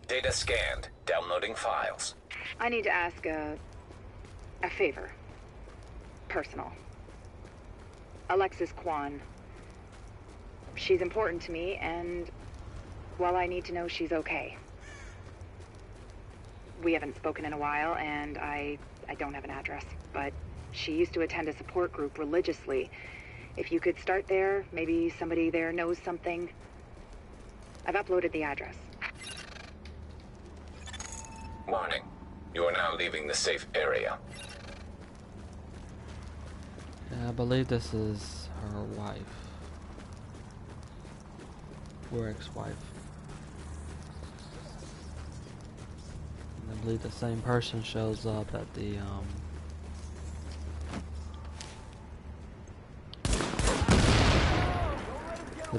Data scanned. Downloading files. I need to ask a favor. Personal. Alexis Kwan. She's important to me, and, well, I need to know she's okay. We haven't spoken in a while, and I don't have an address, but she used to attend a support group religiously. If you could start there, maybe somebody there knows something. I've uploaded the address. Warning. You are now leaving the safe area. Yeah, I believe this is her wife. Or ex-wife. And I believe the same person shows up at the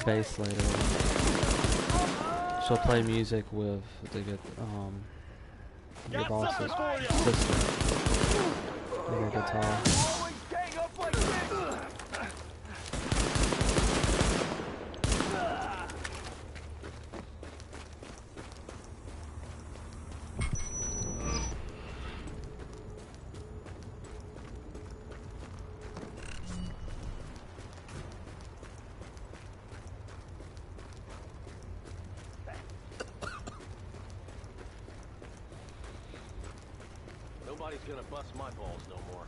base later. She'll play music with the your boss's sister. With her guitar. Nobody's gonna bust my balls no more.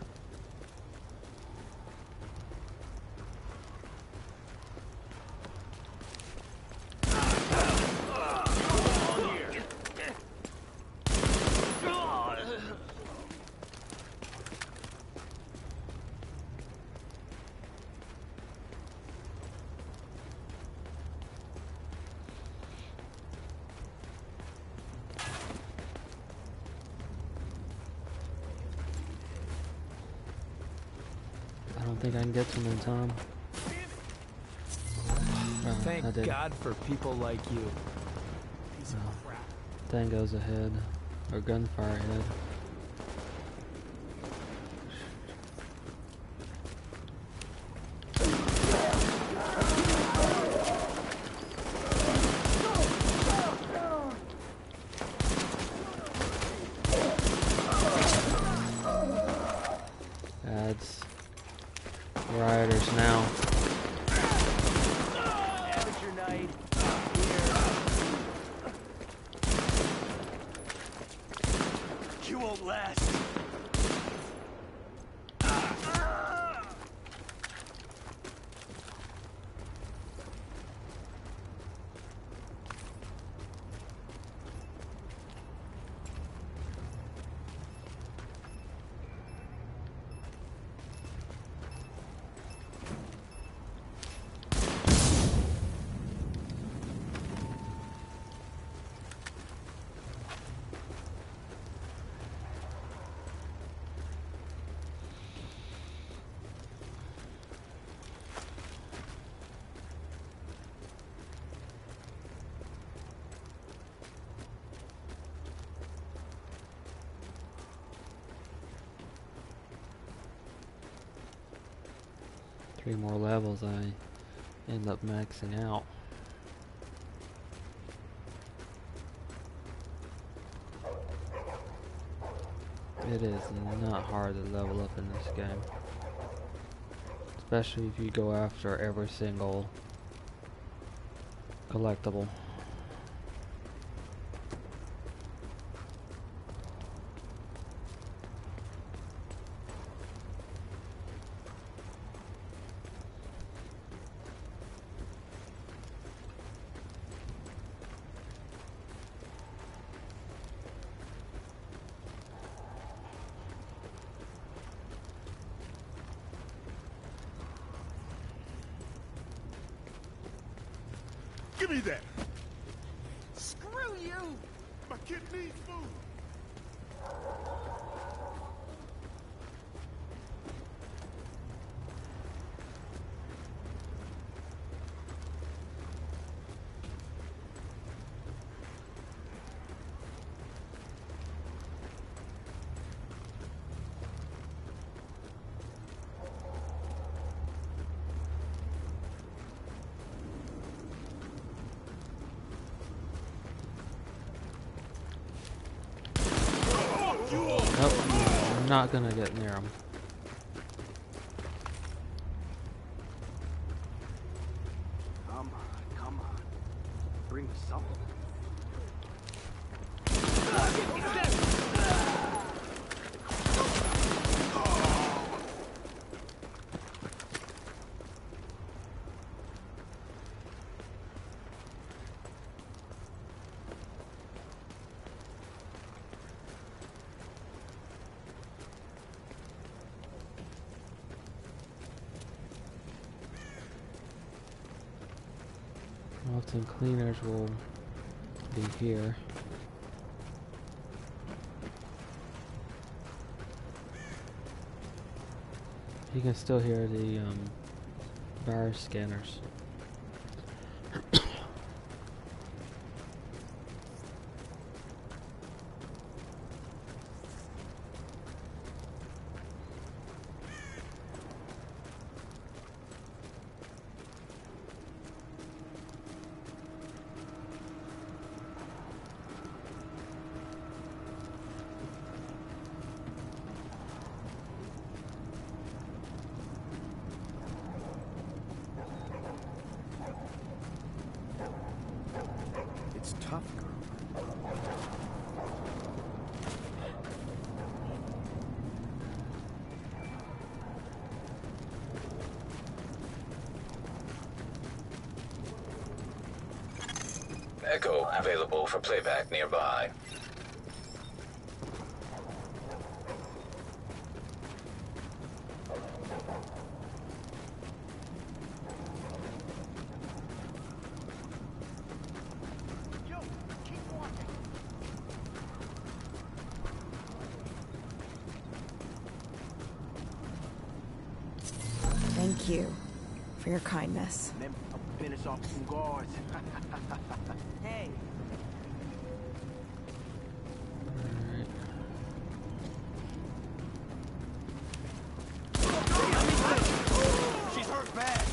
I don't think I can get to him in time. Thank God for people like you. Piece of crap. Tango's ahead. Or gunfire ahead. Ads. Rioters now. Amateur night. You won't last. Three more levels, I end up maxing out. It is not hard to level up in this game. Especially if you go after every single collectible. Give me that! Screw you! My kid needs food! not gonna get near them. Come on. Bring me something. Often cleaners will be here. You can still hear the bar scanners. It's tough, girl. Echo available for playback nearby. Thank you for your kindness. Then I'll finish off some guards. Hey. She's hurt bad.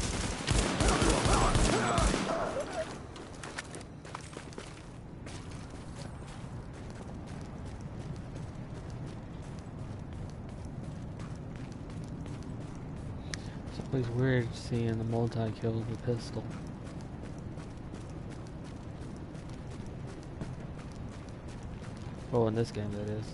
It's always weird seeing the multi-kill with a pistol. Oh, in this game that is.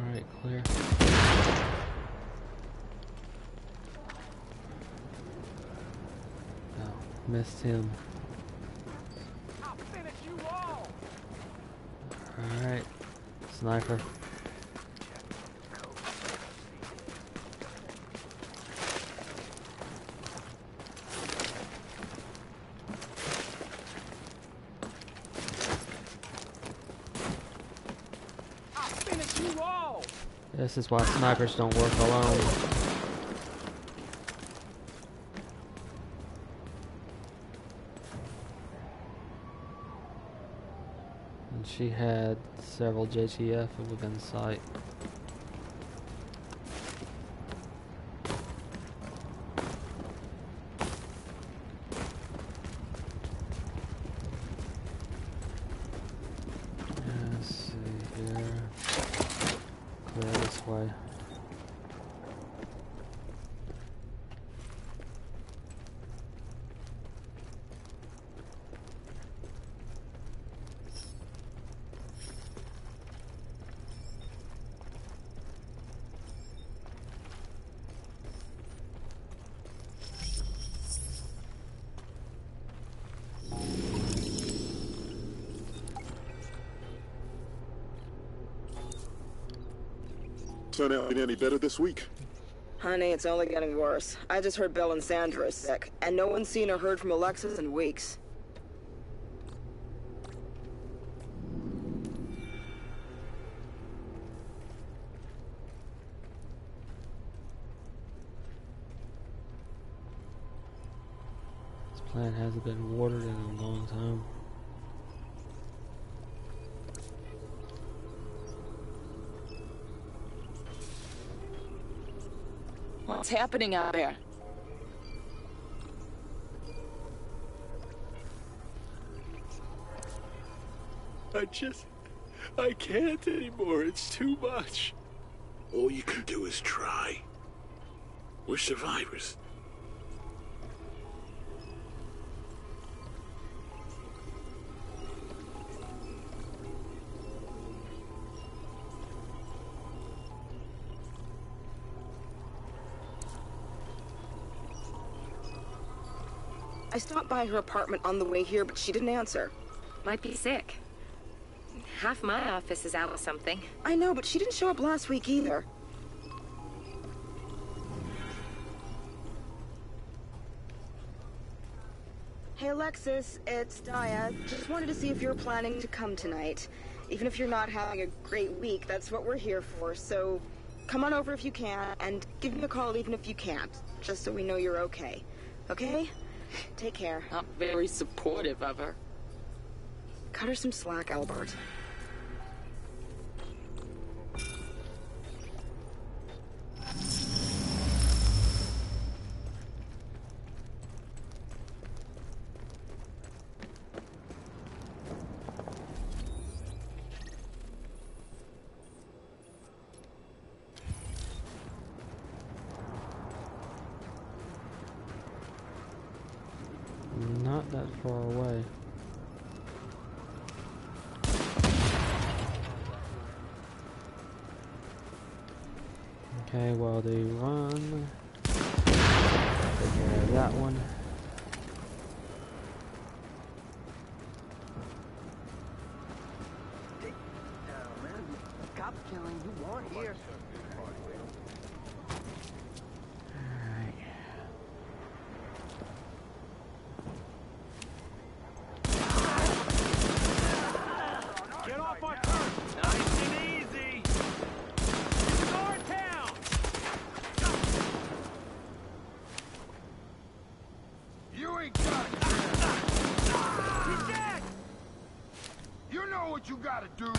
Alright, clear. No, missed him. I'll finish you all. Alright, sniper. I'll finish you all. This is why snipers don't work alone. And she had several JTF within sight. Let's see here. Clear this way. turn out any better this week? Honey, it's only getting worse. I just heard Bill and Sandra is sick, and no one's seen or heard from Alexis in weeks. This plant hasn't been watered in a long time. What's happening out there? I can't anymore. It's too much. All you can do is try. We're survivors. I stopped by her apartment on the way here, but she didn't answer. Might be sick. Half my office is out with something. I know, but she didn't show up last week either. Hey Alexis, it's Daya. Just wanted to see if you're planning to come tonight. Even if you're not having a great week, that's what we're here for, so come on over if you can, and give me a call even if you can't, just so we know you're okay. Okay? Take care. I'm very supportive of her. Cut her some slack, Albert. Not that far away. Okay, while they run, take care of that one. Cop killing, you want here. Get off my turf! Nice and easy! It's our town! You ain't got it. He's dead! You know what you gotta do.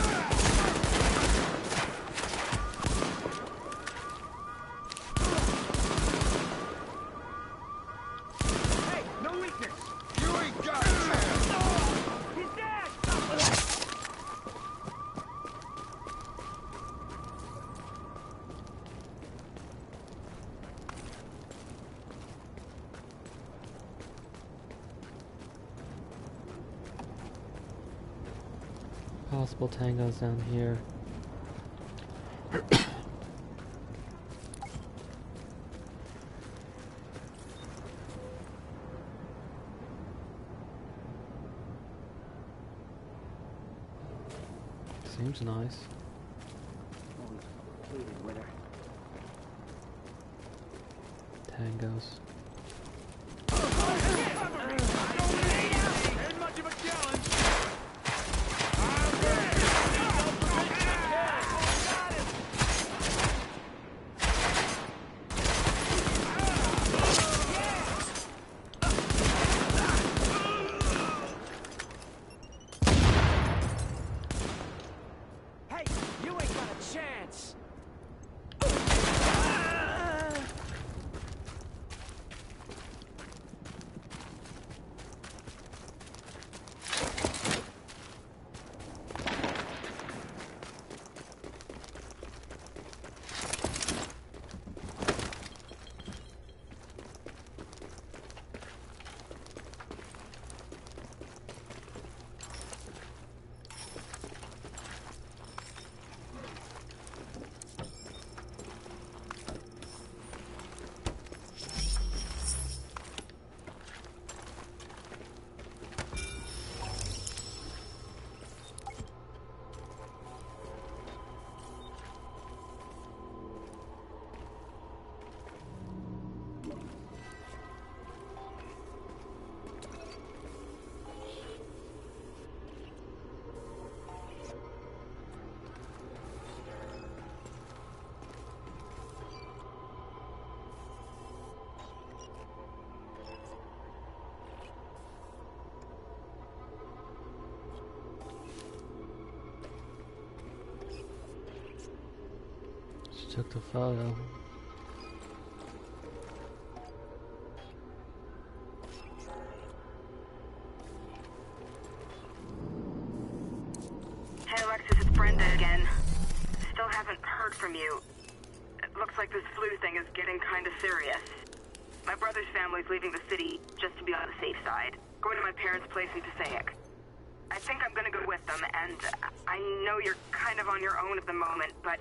Hey, no weakness! You ain't got it. He's dead! Possible tangos down here. Seems nice. Tangos. Ain't much of a challenge! Hey, you ain't got a chance! took the photo. Hey Alexis, it's Brenda again. Still haven't heard from you. It looks like this flu thing is getting kind of serious. My brother's family's leaving the city just to be on the safe side. Going to my parents' place in Passaic. I think I'm gonna go with them, and I know you're kind of on your own at the moment, but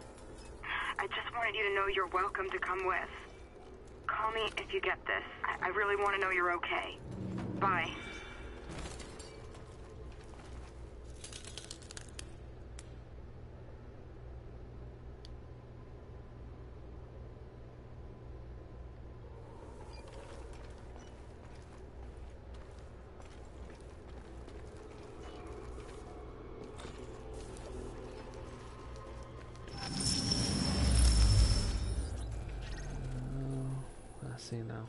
I just wanted you to know you're welcome to come with. Call me if you get this. I really want to know you're okay. Bye. I see now.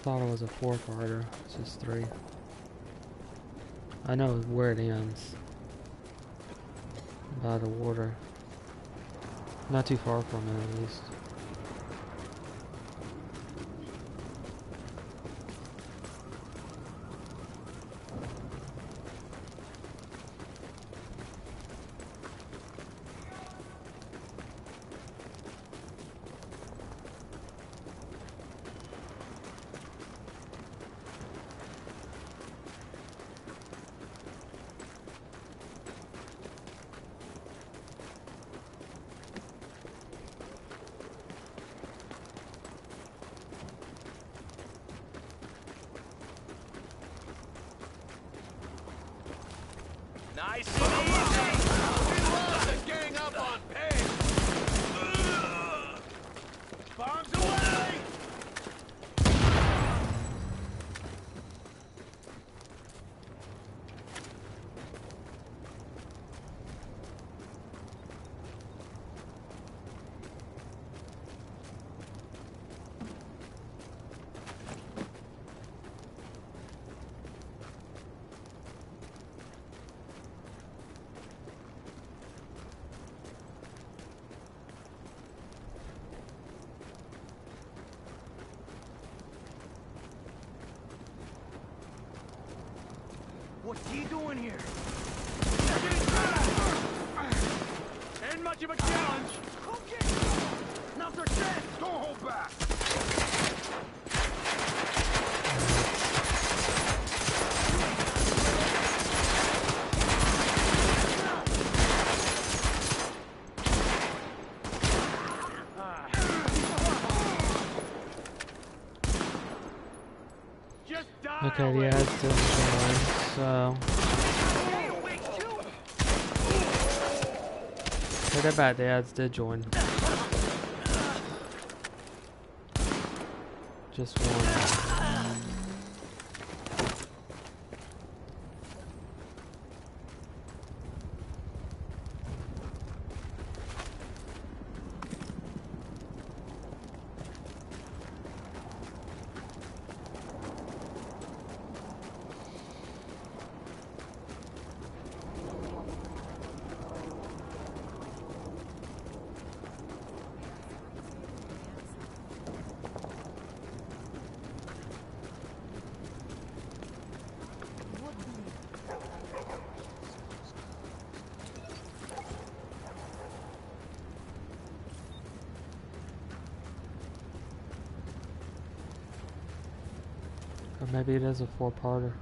Thought it was a 4-parter. It's just 3. I know where it ends. By the water. Not too far from it, at least. Nice and easy! Gang up on Peg! Bombs away! What's he doing here? Ain't much of a challenge. Another set. Don't hold back. Okay, yeah, it's still showing, so... Hey, they're bad, the ads did join. Just one. Or maybe it is a 4-parter.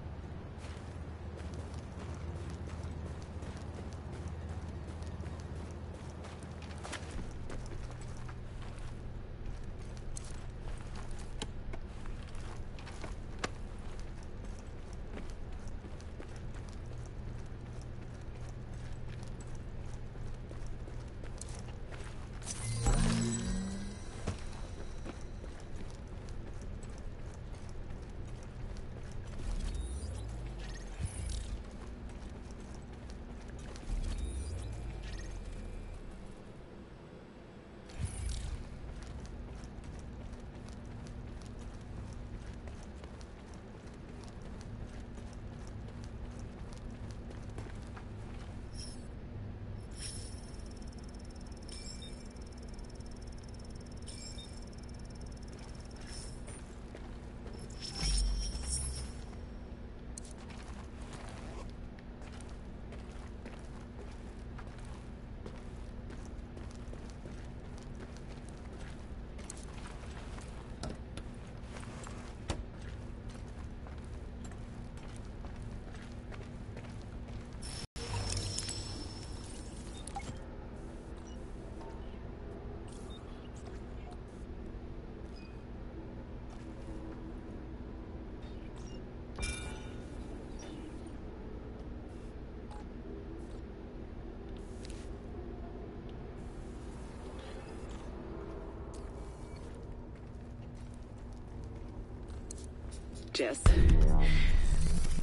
Jess.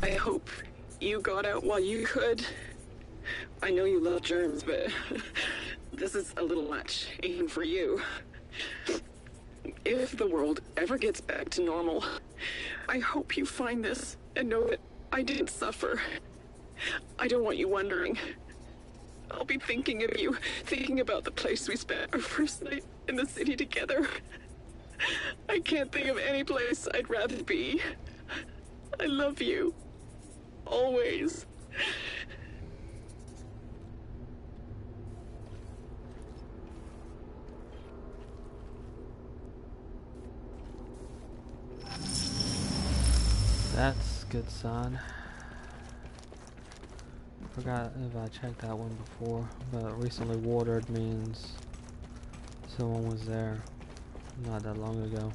I hope you got out while you could. I know you love germs, but this is a little much, even for you. If the world ever gets back to normal, I hope you find this and know that I didn't suffer. I don't want you wondering. I'll be thinking of you, thinking about the place we spent our first night in the city together. I can't think of any place I'd rather be. I love you. Always. That's a good sign. Forgot if I checked that one before, but recently watered means someone was there not that long ago.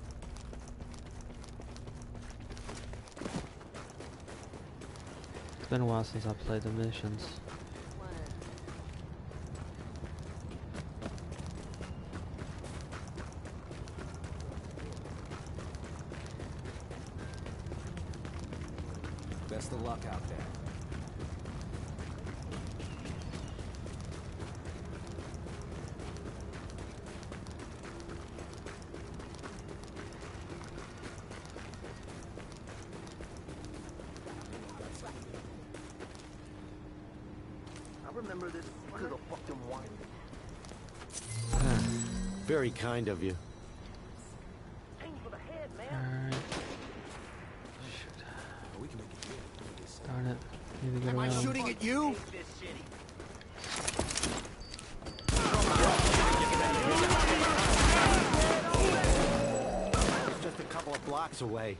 It's been a while since I played the missions. Best of luck out there. I remember this little fucking wine. Very kind of you. Aim for the head, man. Alright. Shoot. Darn it. Need to get around. Am I shooting at you? It's just a couple of blocks away.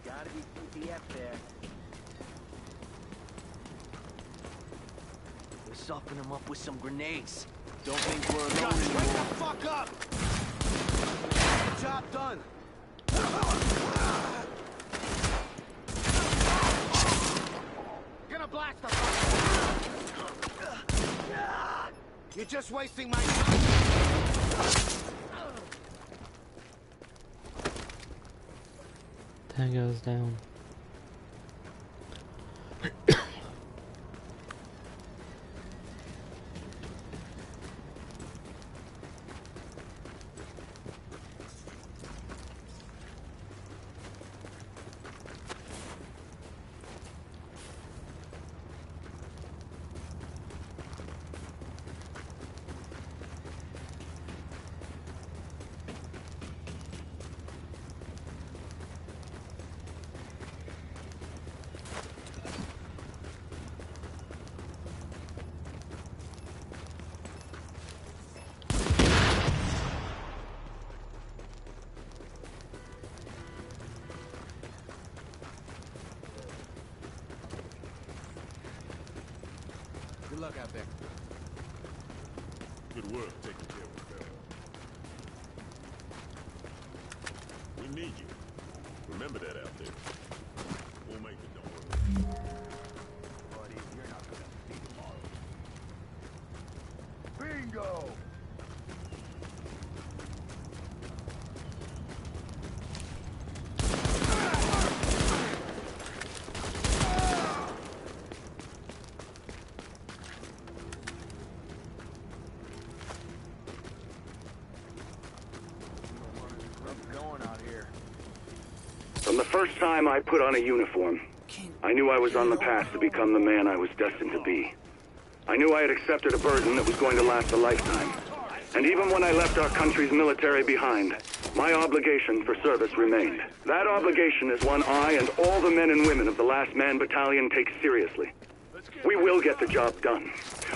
Gotta be PTF there. We're softening them up with some grenades. Don't think we're alone anymore. Wake the fuck up! Job done. Gonna blast the You're just wasting my time. Tango's down. Good luck out there. Good work taking care of the fellow. We need you. Remember that out there. We'll make it, don't worry. Buddy, you're not gonna be tomorrow. Bingo! From the first time I put on a uniform, I knew I was on the path to become the man I was destined to be. I knew I had accepted a burden that was going to last a lifetime. And even when I left our country's military behind, my obligation for service remained. That obligation is one I and all the men and women of the Last Man Battalion take seriously. We will get the job done.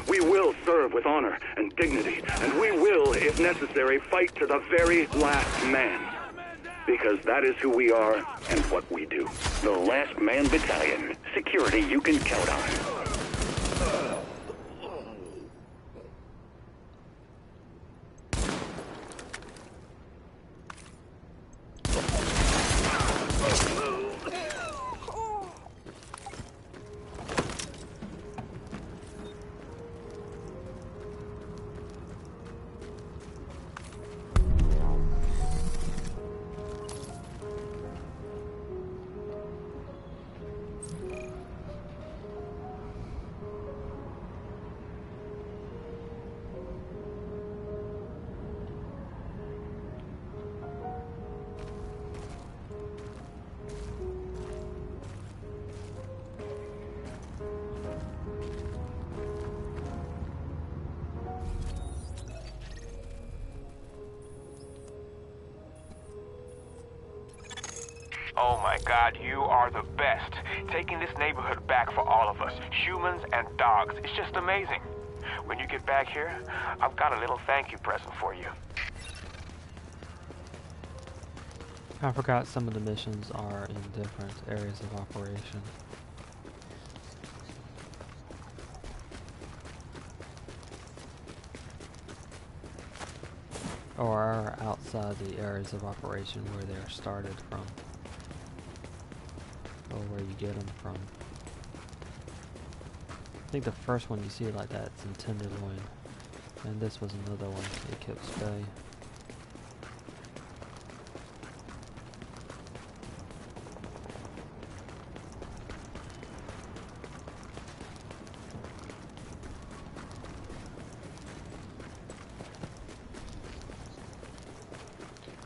We will serve with honor and dignity, and we will, if necessary, fight to the very last man. Because that is who we are and what we do. The Last Man Battalion. Security you can count on. Oh my God, you are the best. Taking this neighborhood back for all of us, humans and dogs. It's just amazing. When you get back here, I've got a little thank you present for you. I forgot some of the missions are in different areas of operation. Or are outside the areas of operation where they're started from. Or where you get them from. I think the first one you see like that is in Tenderloin. And this was another one, Eclipse Bay.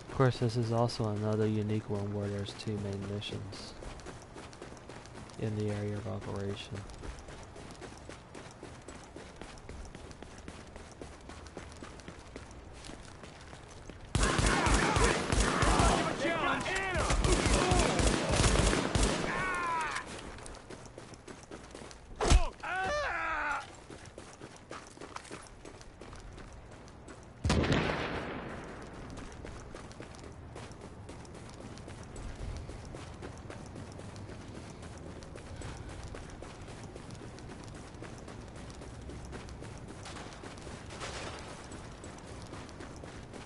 Of course, this is also another unique one where there's two main missions in the area of operation.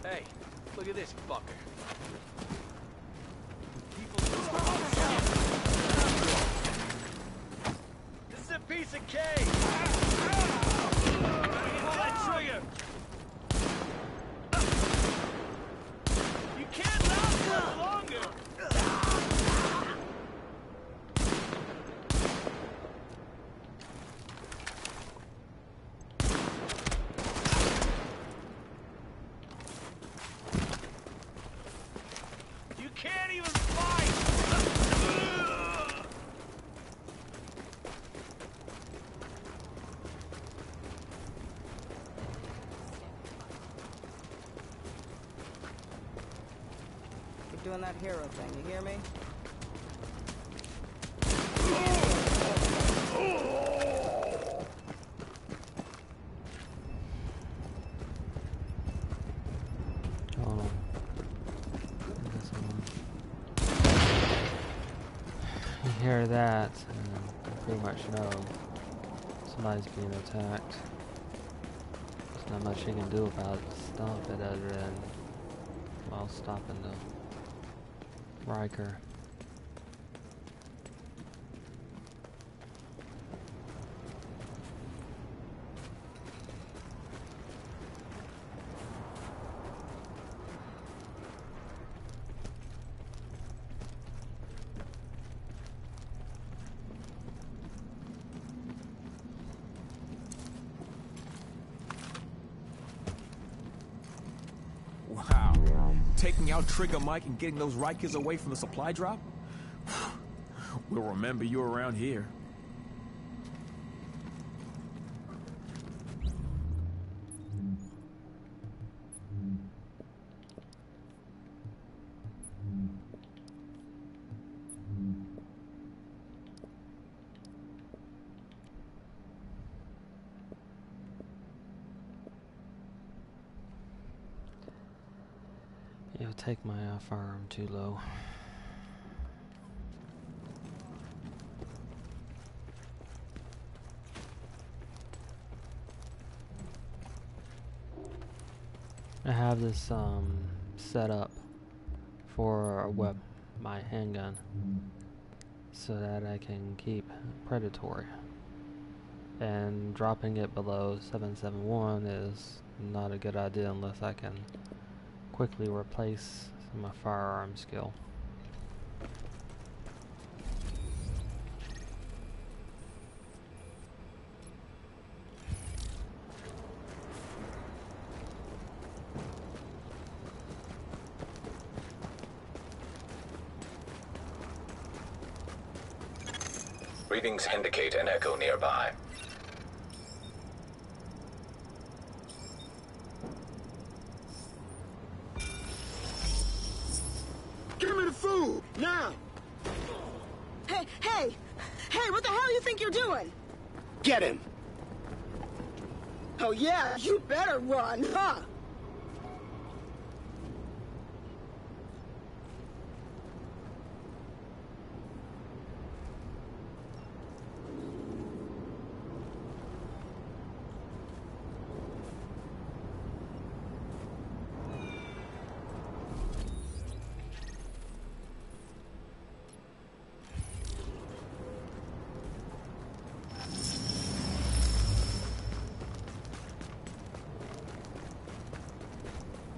Hey, look at this fucker. This is a piece of cake. Pull that trigger. You can't last much longer. Can't even fight! Keep doing that hero thing, you hear me? Hear that, and you pretty much know somebody's being attacked. There's not much you can do about it. Stop it other than, well, stopping the Riker. Wow. Taking out Trigger Mike and getting those Rikers away from the supply drop? We'll remember you around here. You'll take my firearm too low. I have this set up for my handgun so that I can keep predatory, and dropping it below 771 is not a good idea unless I can quickly replace my firearm skill. Readings indicate an echo nearby. Give me the food, now! think you're doing? Get him! Oh yeah, you better run, huh?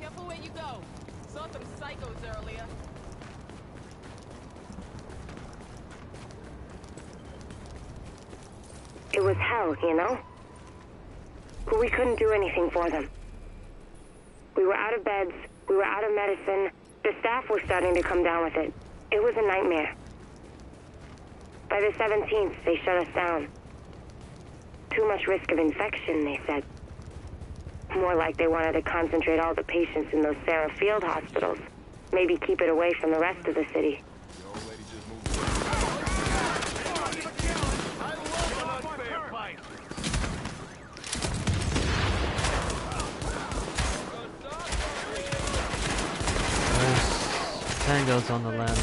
Careful where you go. Saw some psychos earlier. It was hell, you know? But we couldn't do anything for them. We were out of beds, we were out of medicine, the staff was starting to come down with it. It was a nightmare. By the 17th, they shut us down. Too much risk of infection, they said. More like they wanted to concentrate all the patients in those Sarah Field hospitals. Maybe keep it away from the rest of the city. Tango's on the landing.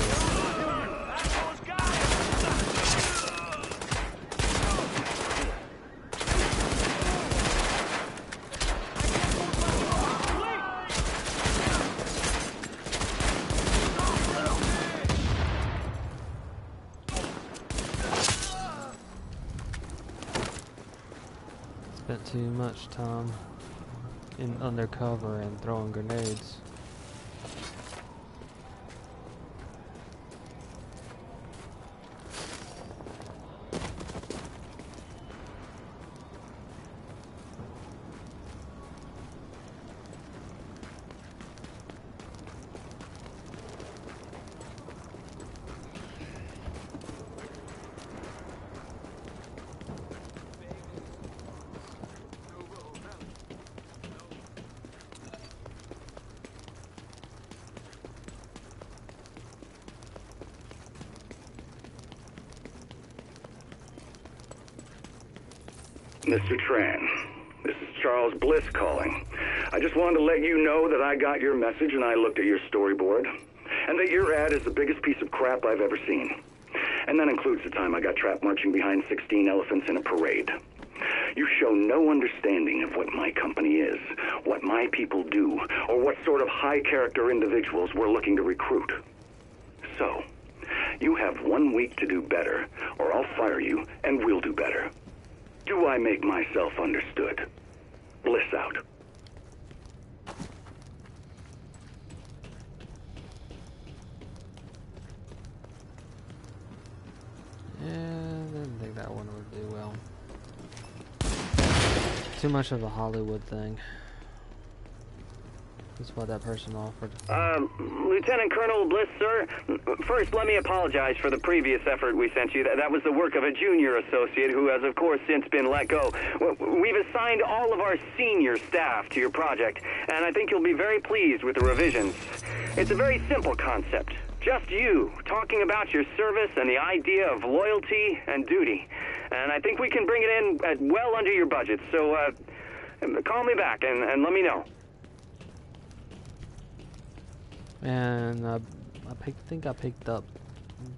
Spent too much time in undercover and throwing grenades. Mr. Tran, this is Charles Bliss calling. I just wanted to let you know that I got your message and I looked at your storyboard, and that your ad is the biggest piece of crap I've ever seen. And that includes the time I got trapped marching behind 16 elephants in a parade. You show no understanding of what my company is, what my people do, or what sort of high-character individuals we're looking to recruit. So, you have 1 week to do better, or I'll fire you and we'll do better. Do I make myself understood? Bliss out. Yeah, I didn't think that one would do well. Too much of a Hollywood thing. That's what that person offered. Lieutenant Colonel Bliss, sir. First, let me apologize for the previous effort we sent you. That was the work of a junior associate who has, of course, since been let go. We've assigned all of our senior staff to your project, and I think you'll be very pleased with the revisions. It's a very simple concept. Just you, talking about your service and the idea of loyalty and duty. And I think we can bring it in at well under your budget, so call me back and let me know. And I think I picked up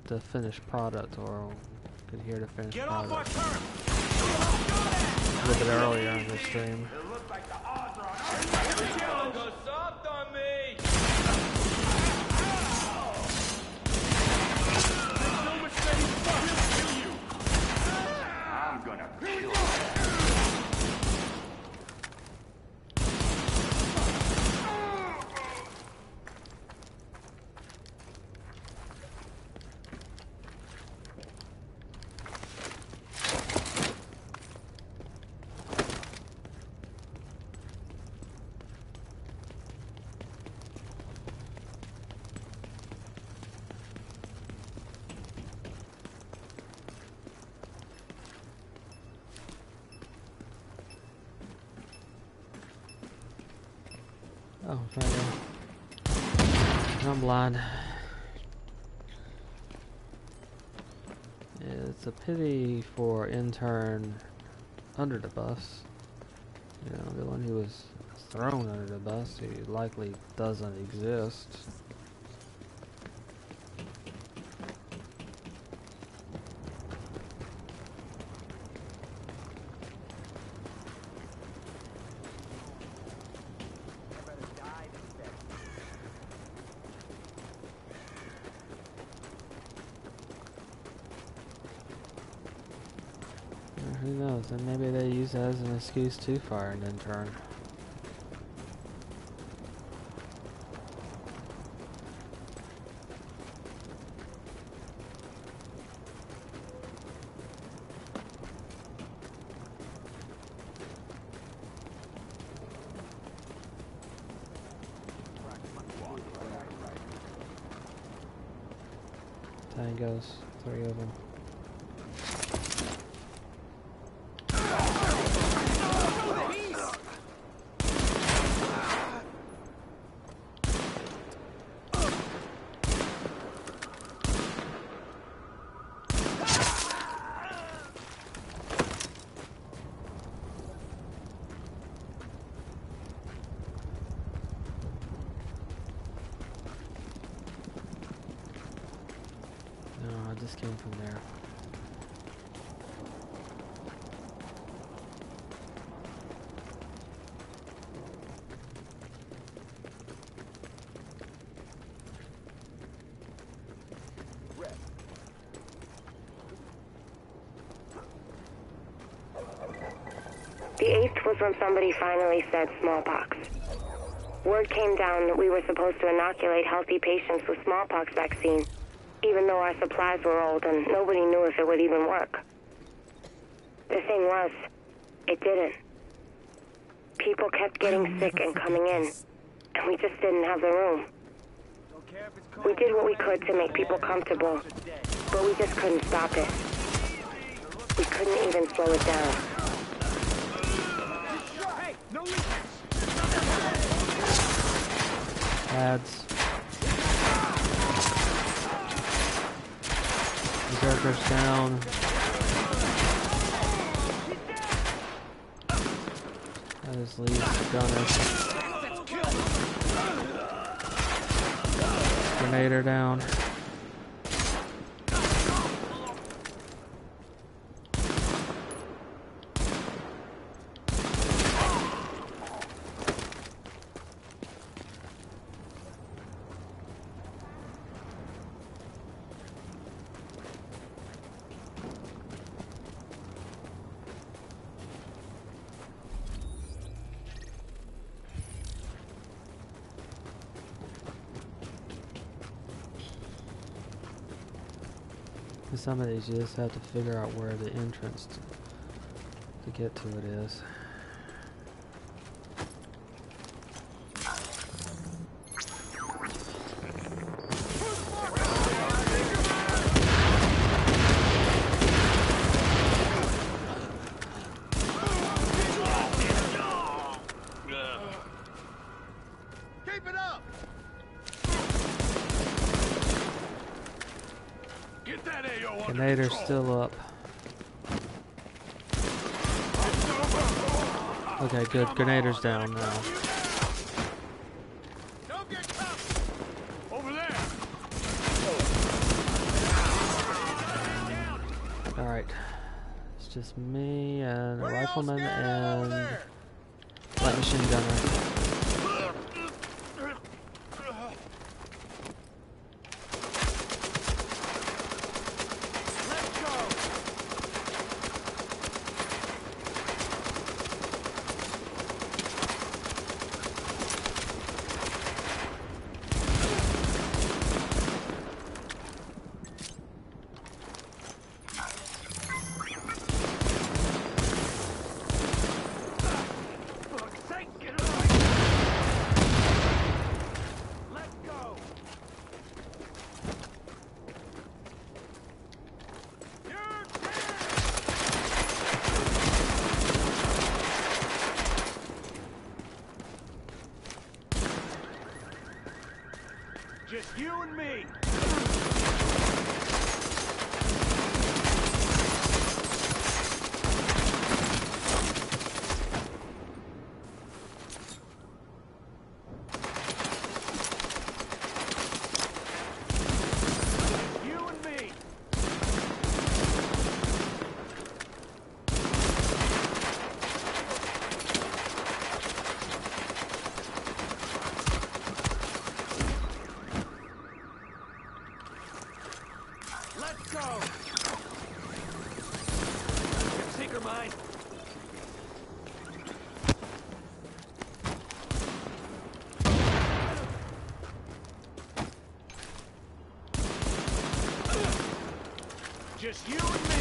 the finished product, or could hear the finished product a little bit earlier in the stream. It looks like the odds are on our side. Go soft on me. I'm gonna kill you. Oh, right there. I'm blind. Yeah, let's It's a pity for intern under the bus. You know, the one who was thrown under the bus, who likely doesn't exist. Who knows, and maybe they use that as an excuse to fire an intern. Tangos, 3 of them. Just came from there. The 8th was when somebody finally said smallpox. Word came down that we were supposed to inoculate healthy patients with smallpox vaccine, even though our supplies were old and nobody knew if it would even work. The thing was, it didn't. People kept getting sick and coming in, and we just didn't have the room. We did what we could to make people comfortable, but we just couldn't stop it. We couldn't even slow it down. Ads. Berserker's down. That is leaves the gunner. Grenader down. Some of these you just have to figure out where the entrance to get to it is. Grenader's still up. Okay, good. Grenader's down now. Alright. It's just me and a rifleman and light machine gunner. Just you and me.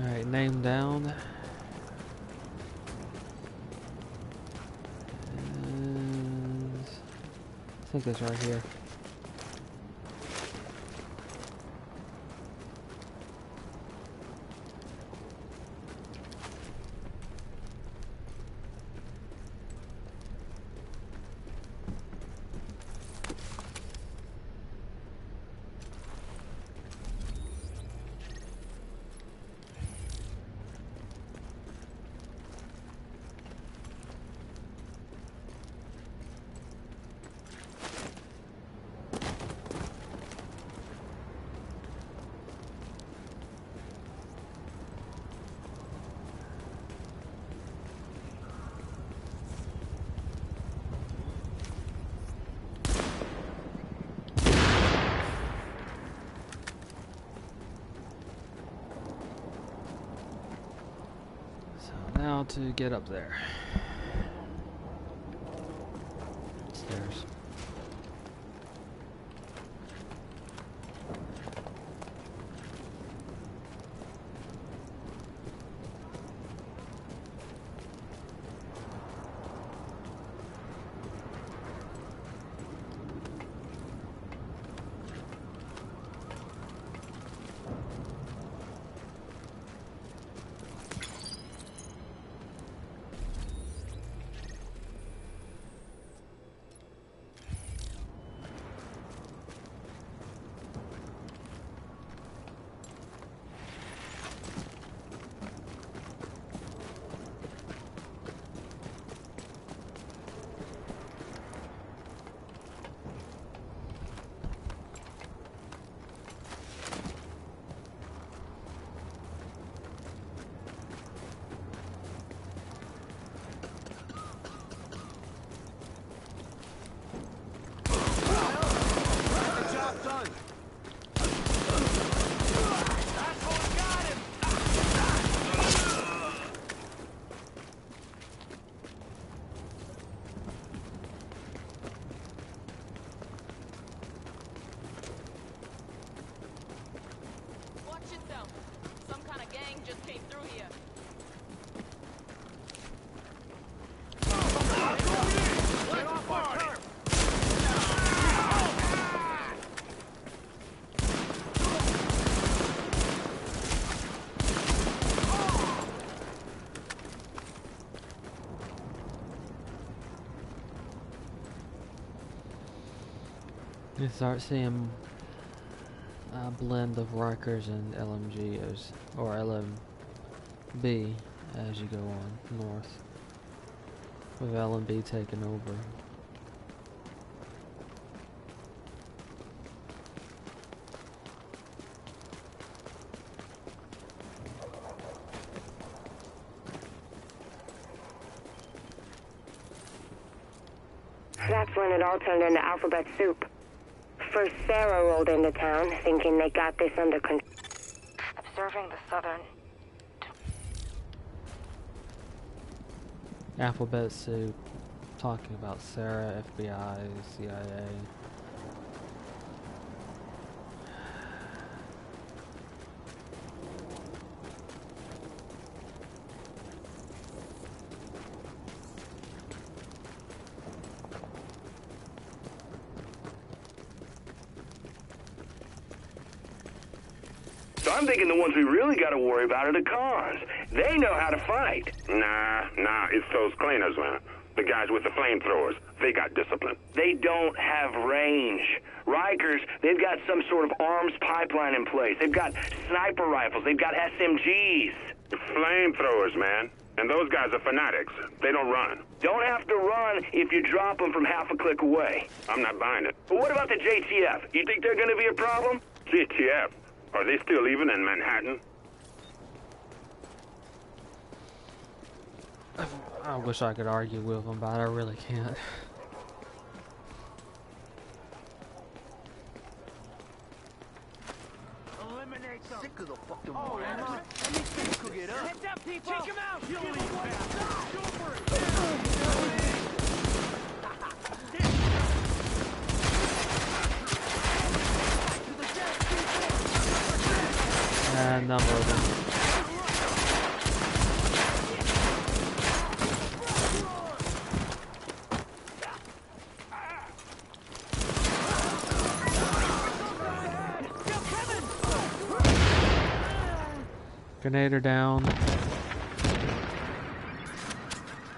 Alright, name down. And I think it's right here. Now to get up there. Stairs. You start seeing a blend of Rikers and LMGs, or LMB, as you go on north, with LMB taking over. That's when it all turned into alphabet soup. First, Sarah rolled into town, thinking they got this under control. Observing the southern... Alphabet soup, talking about Sarah, FBI, CIA. So I'm thinking the ones we really got to worry about are the cons. They know how to fight. Nah, it's those cleaners, man. The guys with the flamethrowers, they got discipline. They don't have range. Rikers, they've got some sort of arms pipeline in place. They've got sniper rifles. They've got SMGs. Flamethrowers, man. And those guys are fanatics. They don't run. Don't have to run if you drop them from half a click away. I'm not buying it. But what about the JTF? You think they're going to be a problem? JTF? Are they still even in Manhattan? I wish I could argue with them, but I really can't. Eliminate them. Sick of the fucking let me see who get up. Heads up, people. Take him out. Kill him fast. Go for it. A number of them. Grenadier down.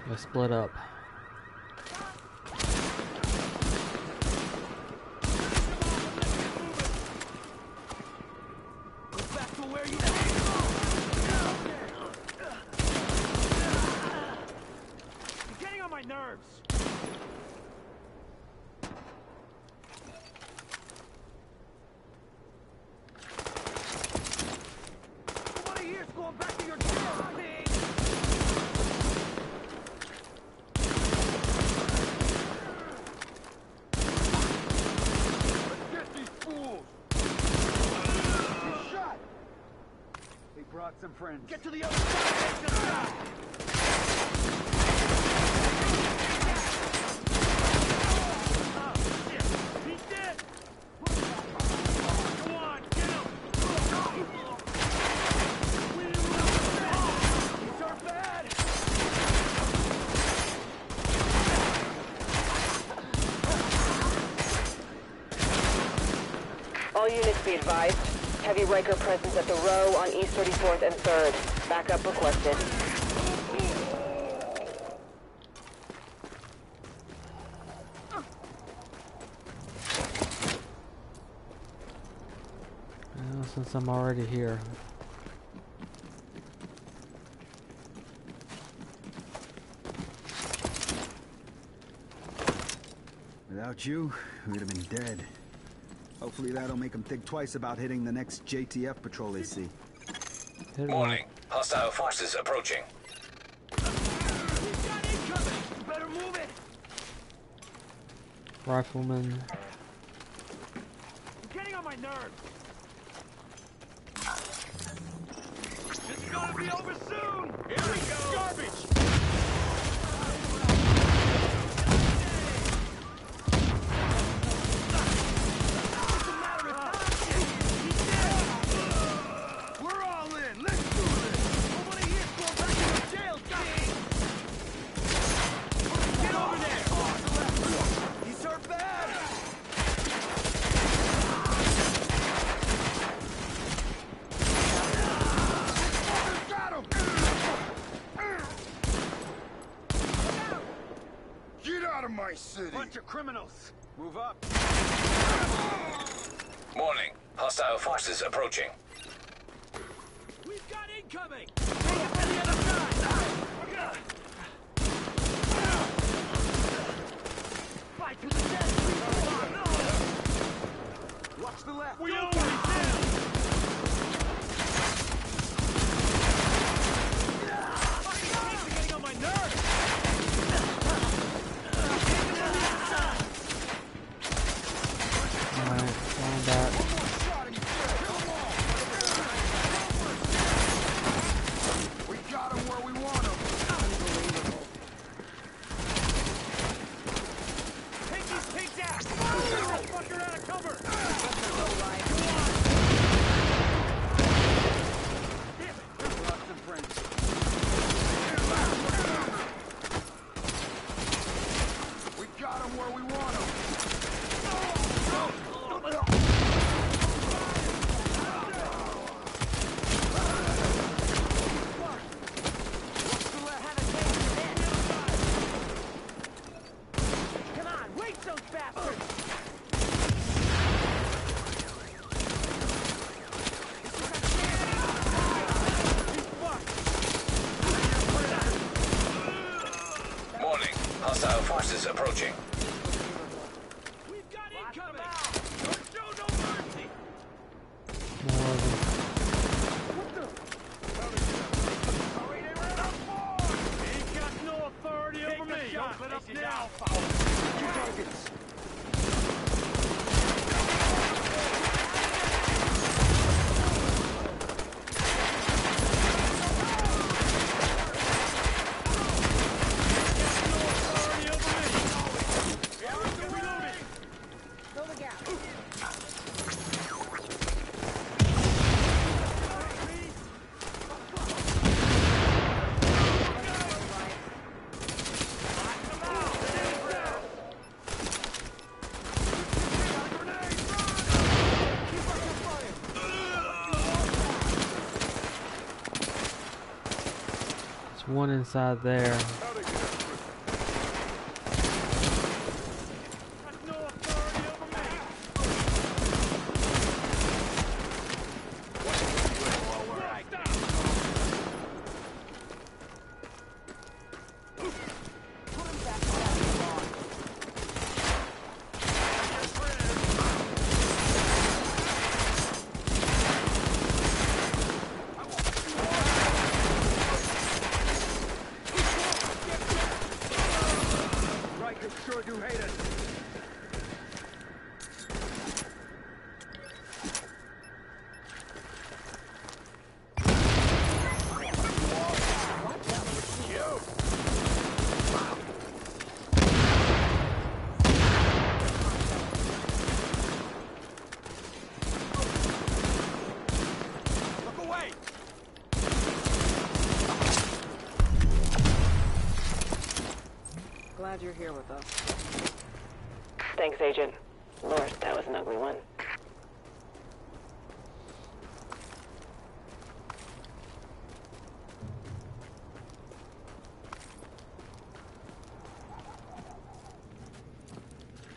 Let's split up. You're getting on my nerves. Going back to your chair, pig! Let's get these fools! You're shot! They brought some friends. Get to the other side! Take the shot! Oh, shit! He's dead! Go on, get him! All units be advised. Heavy Riker presence at the row on East 34th and 3rd. Backup requested. Well, since I'm already here. Without you, we'd have been dead. Hopefully that'll make them think twice about hitting the next JTF patrol they see. Warning. Hostile forces approaching. Better move it. Rifleman. You're getting on my nerves. This is gonna be over soon. Here we go. Garbage. City. Bunch of criminals. Move up. Warning. Hostile forces approaching. We've got incoming. Take it to the other side. Fight to the death. Watch the left. We own it. Getting on my nerves. approaching. We've got incoming! Don't show no mercy! More of them. Ain't got no authority over me! Don't let up now! Two targets! There's one inside there. Sure do hate us. Look away. Glad you're here with us. Thanks, Agent. Lord, that was an ugly one.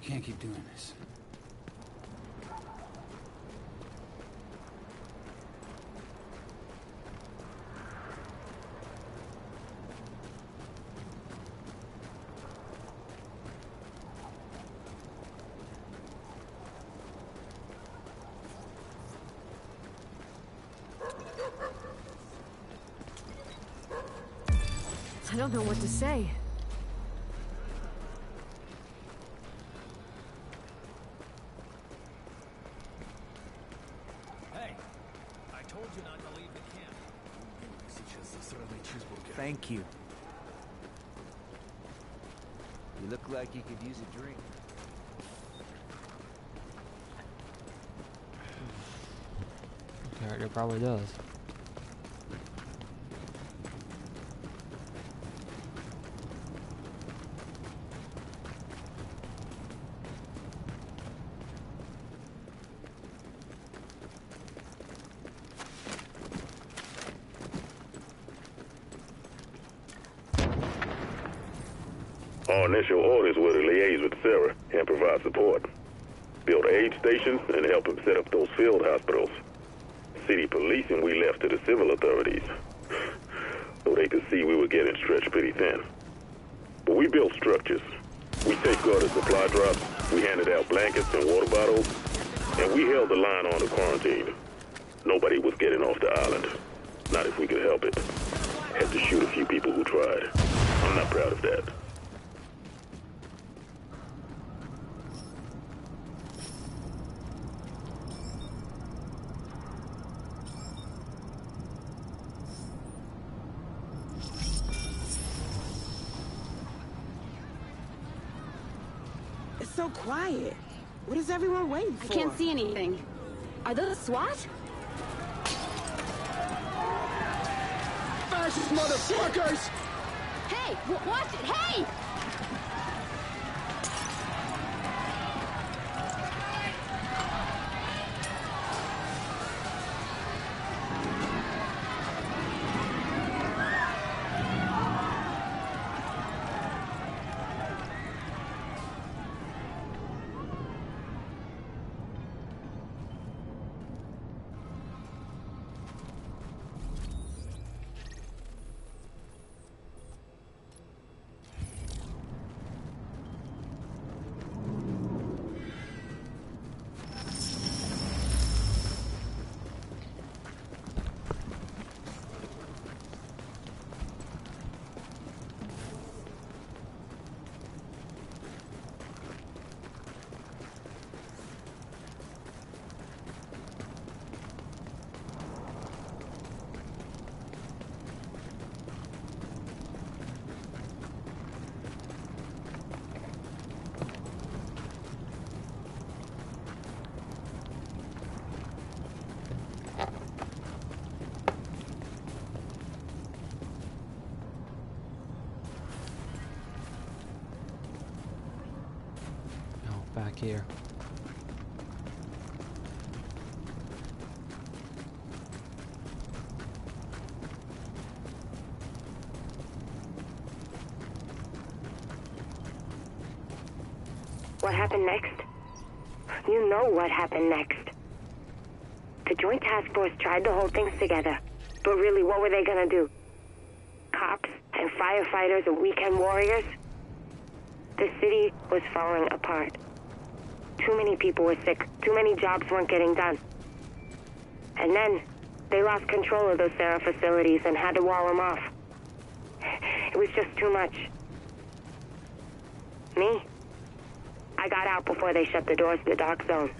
Can't keep doing this. I don't know what to say. Hey, I told you not to leave the camp. Thank you. You look like you could use a drink. Character probably does. Our initial orders were to liaise with Sarah and provide support. Build aid stations and help him set up those field hospitals. City policing we left to the civil authorities, so they could see we were getting stretched pretty thin. But we built structures. We safeguarded supply drops, we handed out blankets and water bottles, and we held the line on the quarantine. Nobody was getting off the island. Not if we could help it. Had to shoot a few people who tried. I'm not proud of that. It's so quiet. What is everyone waiting for? I can't see anything. Are those SWAT? Fascist motherfuckers! Hey, watch it! Hey! back here. What happened next? You know what happened next. The Joint Task Force tried to hold things together, but really, what were they gonna do? Cops and firefighters and weekend warriors? The city was falling apart. Too many people were sick. Too many jobs weren't getting done. And then, they lost control of those Sarah facilities and had to wall them off. It was just too much. Me? I got out before they shut the doors to the dark zone.